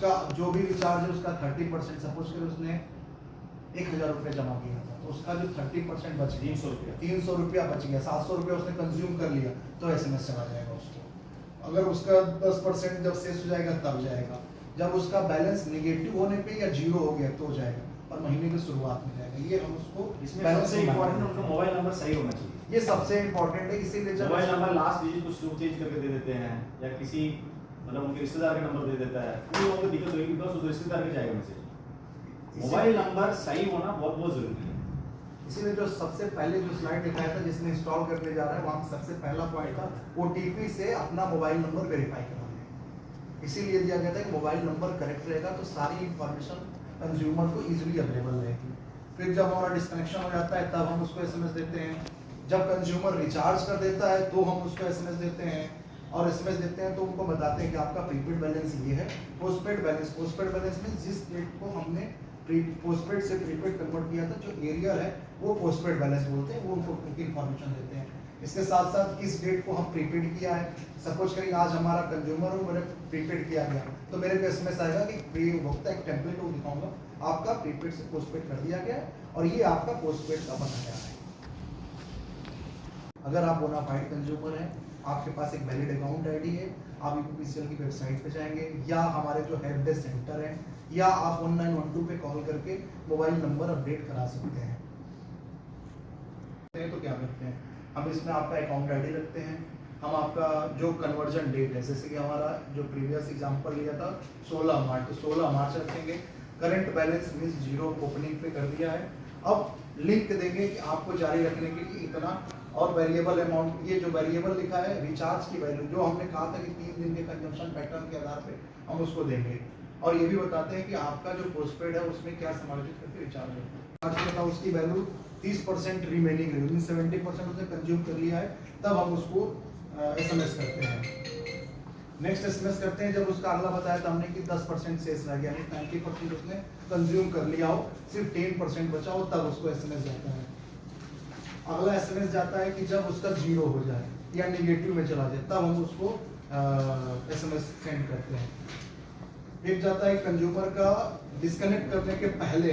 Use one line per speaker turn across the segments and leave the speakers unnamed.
उसका जो भी रिचार्ज है उसका 30%, सपोज करें उसने 1000 रुपये जमा किया था, तो उसका जो 30% बच गया 300 रुपया बच गया, 700 रुपया उसने कंज्यूम कर लिया, तो SMS चला जाएगा उसको। अगर उसका 10% जब शेष हो जाएगा तब जाएगा, जब उसका बैलेंस निगेटिव होने पे या जीरो हो गया तो जाएगा, और महीने की शुरुआत में जाएगा। ये हम उसको
इसमें सबसे इम्पोर्टेंट उनका मोबाइल नंबर सही होना चाहिए।
ये सबसे इम्पोर्टेंट है, इसीलिए जब
मोबाइल नंबर लास्ट डिजिट कुछ लोग चेंज करके दे देते हैं, या किसी मतलब उनके रिश्तेदार का नंबर दे देता है, उन लोगों को दिक्कत होगी, बिकॉज उस रिश्तेदार के जाएगा मैसेज। मोबाइल नंबर सही होना बहुत बहुत जरूरी है।
इसीलिए जो सबसे पहले जो स्लाइड दिखाया था जिसने इंस्टॉल करने जा रहा है, वहाँ सबसे पहला पॉइंट था OTP से अपना मोबाइल नंबर वेरीफाई कराना है। इसीलिए दिया गया था कि मोबाइल नंबर करेक्ट रहेगा तो सारी इंफॉर्मेशन कंज्यूमर को इजीली अवेलेबल रहेगी। फिर जब हमारा डिस्कनेक्शन हो जाता है तब हम उसको SMS देते हैं। जब कंज्यूमर रिचार्ज कर देता है तो हम उसको SMS देते हैं, और SMS देते हैं तो उनको बताते हैं कि आपका प्रीपेड बैलेंस ये है। पोस्टपेड बैलेंस में जिस डेट को हमने पोस्टपेड से प्रीपेड कन्वर्ट किया था, जो एरियर है वो पोस्टपेड बैलेंस बोलते हैं, वो उनको उनकी इन्फॉर्मेशन देते हैं। इसके साथ साथ किस डेट को हम प्रीपेड किया है, सपोज करें आज हमारा कंज्यूमर हो, मेरे प्रीपेड किया गया, तो मेरे को SMS आएगा कि प्री वक्त एक टेम्पलेट को दिखाऊंगा, आपका प्रीपेड से पोस्टपेड कर दिया गया और ये आपका पोस्टपेड का बना गया है। अगर आप बोनाफाइड कंज्यूमर हैं, आपके पास एक वैलिड अकाउंट आईडी है, आप यूपीपीसीएल की वेबसाइट पे जाएंगे या हमारे जो हेल्प डेस्क सेंटर है, या आप 1912 पे कॉल करके मोबाइल नंबर अपडेट करा सकते हैं। तो क्या करते हैं, हम इसमें आपका अकाउंट आईडी रखते हैं, हम आपका जो कन्वर्जन डेट है, जैसे कि हमारा जो प्रीवियस एग्जांपल लिया था 16 मार्च, तो 16 मार्च रखेंगे। Current balance means zero opening पे कर दिया है। अब लिंक देंगे कि आपको जारी रखने के लिए इतना, और वेरिएबल अमाउंट, ये जो वेरिएबल लिखा है रिचार्ज की वैल्यू, जो हमने कहा था कि 3 दिन के कंजम्पशन पैटर्न के आधार पे हम उसको देंगे, और ये भी बताते हैं कि आपका जो पोस्टपेड है उसमें क्या समायोजित करके रिचार्ज होगा, उसकी वैल्यू 30% रिमेनिंग है, 70% उसने कंज्यूम कर लिया है, तब हम उसको SMS करते हैं। नेक्स्ट SMS करते हैं जब उसका अगला बताया था हमने कि 10% शेष रह गया, 90% उसने कंज्यूम कर लिया हो, सिर्फ 10% बचा हो, तब उसको SMS जाता है। अगला SMS जाता है कि जब उसका जीरो हो जाए या नेगेटिव में चला जाए, तब हम उसको SMS सेंड करते हैं। एक जाता है कंज्यूमर का डिस्कनेक्ट करने के पहले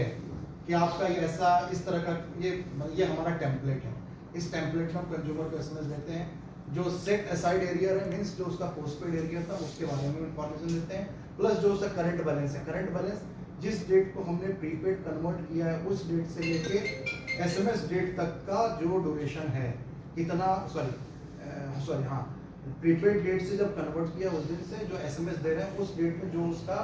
कि आपका ये ऐसा इस तरह का ये हमारा टेम्पलेट है, इस टेम्पलेट में हम कंज्यूमर को SMS देते हैं। जो सेट असाइड एरियर है मींस जो उसका पोस्टपेड एरियर था उसके बारे में इंफॉर्मेशन देते हैं, प्लस जो उसका करंट बैलेंस है, करंट बैलेंस जिस डेट को हमने प्रीपेड कन्वर्ट किया है उस डेट से लेके SMS डेट तक का जो ड्यूरेशन है, कितना सॉरी हाँ, प्रीपेड डेट से जब कन्वर्ट किया उस दिन से जो SMS दे रहे हैं उस डेट में जो उसका